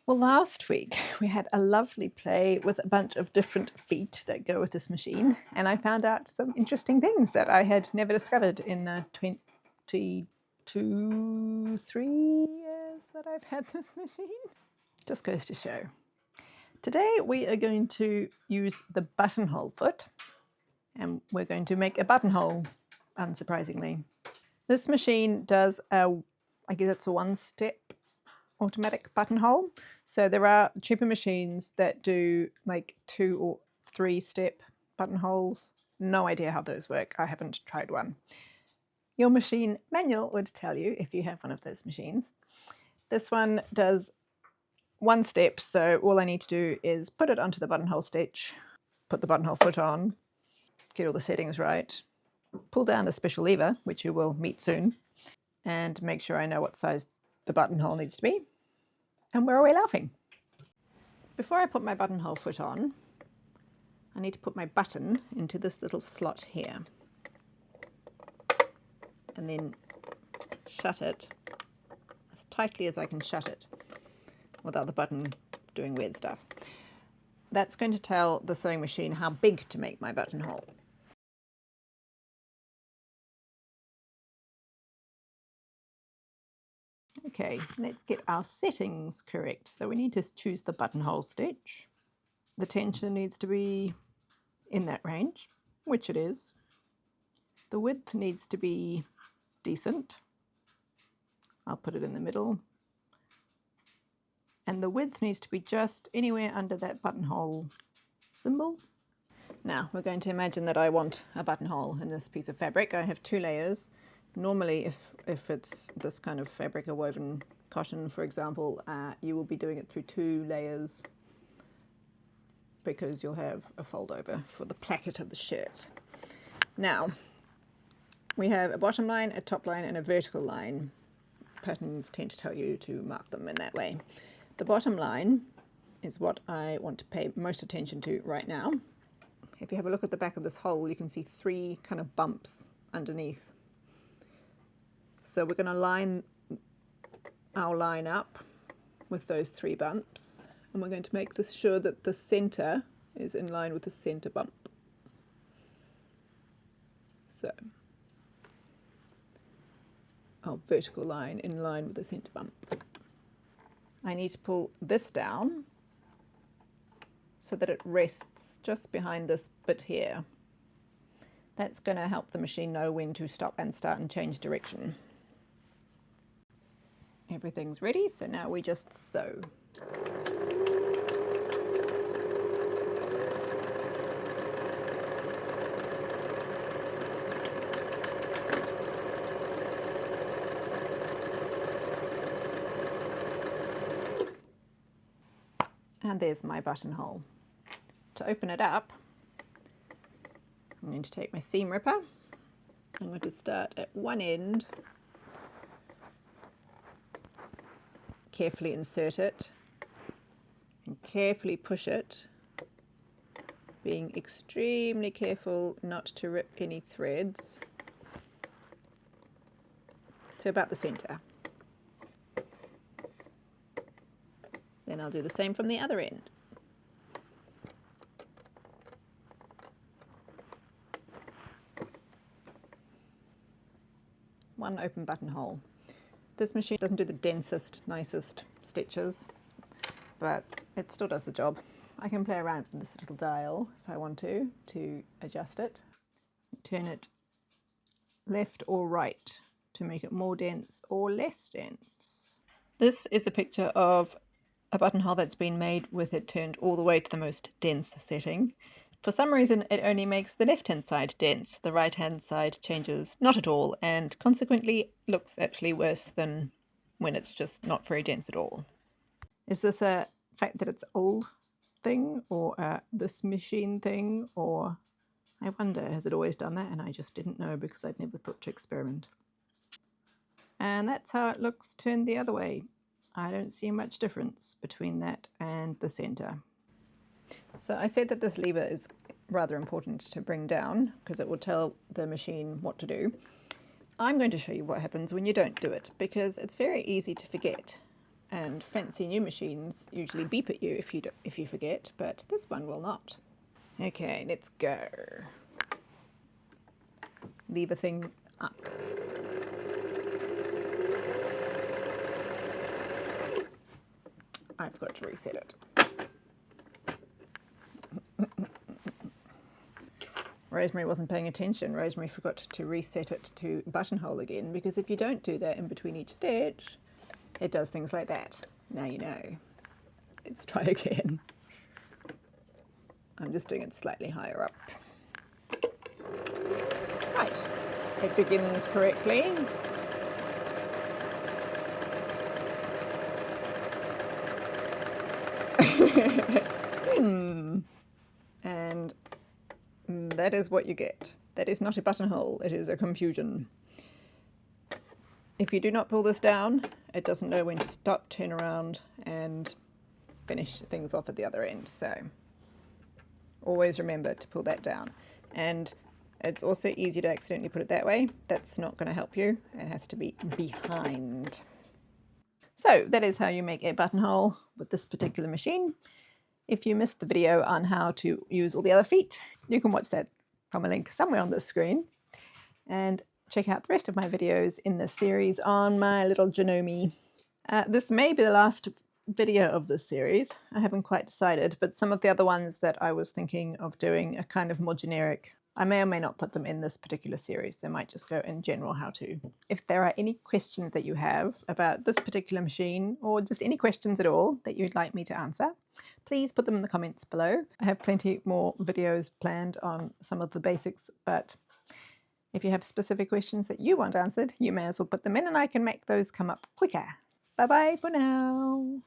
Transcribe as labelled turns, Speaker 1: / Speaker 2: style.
Speaker 1: Well, last week we had a lovely play with a bunch of different feet that go with this machine, and I found out some interesting things that I had never discovered in the 3 years that I've had this machine. Just goes to show. Today we are going to use the buttonhole foot, and we're going to make a buttonhole, unsurprisingly. This machine does I guess it's a one-step automatic buttonhole. So there are cheaper machines that do like 2 or 3-step buttonholes. No idea how those work. I haven't tried one. Your machine manual would tell you if you have one of those machines. This one does 1 step, so all I need to do is put it onto the buttonhole stitch, put the buttonhole foot on, get all the settings right, pull down the special lever, which you will meet soon, and make sure I know what size the buttonhole needs to be. And we're away laughing. Before I put my buttonhole foot on, I need to put my button into this little slot here. And then shut it as tightly as I can shut it without the button doing weird stuff. That's going to tell the sewing machine how big to make my buttonhole. Okay, let's get our settings correct. So we need to choose the buttonhole stitch. The tension needs to be in that range, which it is. The width needs to be decent. I'll put it in the middle. And the width needs to be just anywhere under that buttonhole symbol. Now we're going to imagine that I want a buttonhole in this piece of fabric. I have 2 layers. Normally if it's this kind of fabric, a woven cotton for example, you will be doing it through 2 layers because you'll have a fold over for the placket of the shirt. Now we have a bottom line, a top line and a vertical line. Patterns tend to tell you to mark them in that way. The bottom line is what I want to pay most attention to right now. If you have a look at the back of this hole, you can see 3 kind of bumps underneath. So we're going to line our line up with those 3 bumps, and we're going to make sure that the center is in line with the center bump. So our vertical line in line with the center bump. I need to pull this down so that it rests just behind this bit here. That's going to help the machine know when to stop and start and change direction. Everything's ready, so now we just sew. And there's my buttonhole. To open it up, I'm going to take my seam ripper. I'm going to start at one end, carefully insert it, and carefully push it, being extremely careful not to rip any threads, to about the center. Then I'll do the same from the other end. One open buttonhole. This machine doesn't do the densest, nicest stitches, but it still does the job. I can play around with this little dial if I want to adjust it. Turn it left or right to make it more dense or less dense. This is a picture of a buttonhole that's been made with it turned all the way to the most dense setting. For some reason it only makes the left-hand side dense. The right-hand side changes not at all, and consequently looks actually worse than when it's just not very dense at all. Is this a fact that it's old thing, or this machine thing, or I wonder, has it always done that and I just didn't know because I'd never thought to experiment? And that's how it looks turned the other way. I don't see much difference between that and the center. So I said that this lever is rather important to bring down because it will tell the machine what to do. I'm going to show you what happens when you don't do it, because it's very easy to forget. And fancy new machines usually beep at you if you forget, but this one will not. Okay, let's go. Lever thing up. I've got to reset it. Rosemary wasn't paying attention. Rosemary forgot to reset it to buttonhole again, because if you don't do that in between each stitch, it does things like that. Now you know. Let's try again. I'm just doing it slightly higher up. Right, it begins correctly. And that is what you get. That is not a buttonhole, it is a confusion. If you do not pull this down, it doesn't know when to stop, turn around, and finish things off at the other end. So always remember to pull that down. And it's also easy to accidentally put it that way. That's not going to help you. It has to be behind. So that is how you make a buttonhole with this particular machine. If you missed the video on how to use all the other feet, you can watch that from a link somewhere on the screen. And check out the rest of my videos in this series on my little Janome. This may be the last video of this series. I haven't quite decided, but some of the other ones that I was thinking of doing are kind of more generic. I may or may not put them in this particular series. They might just go in general how to. If there are any questions that you have about this particular machine, or just any questions at all that you'd like me to answer, please put them in the comments below. I have plenty more videos planned on some of the basics, but if you have specific questions that you want answered, you may as well put them in and I can make those come up quicker. Bye-bye for now.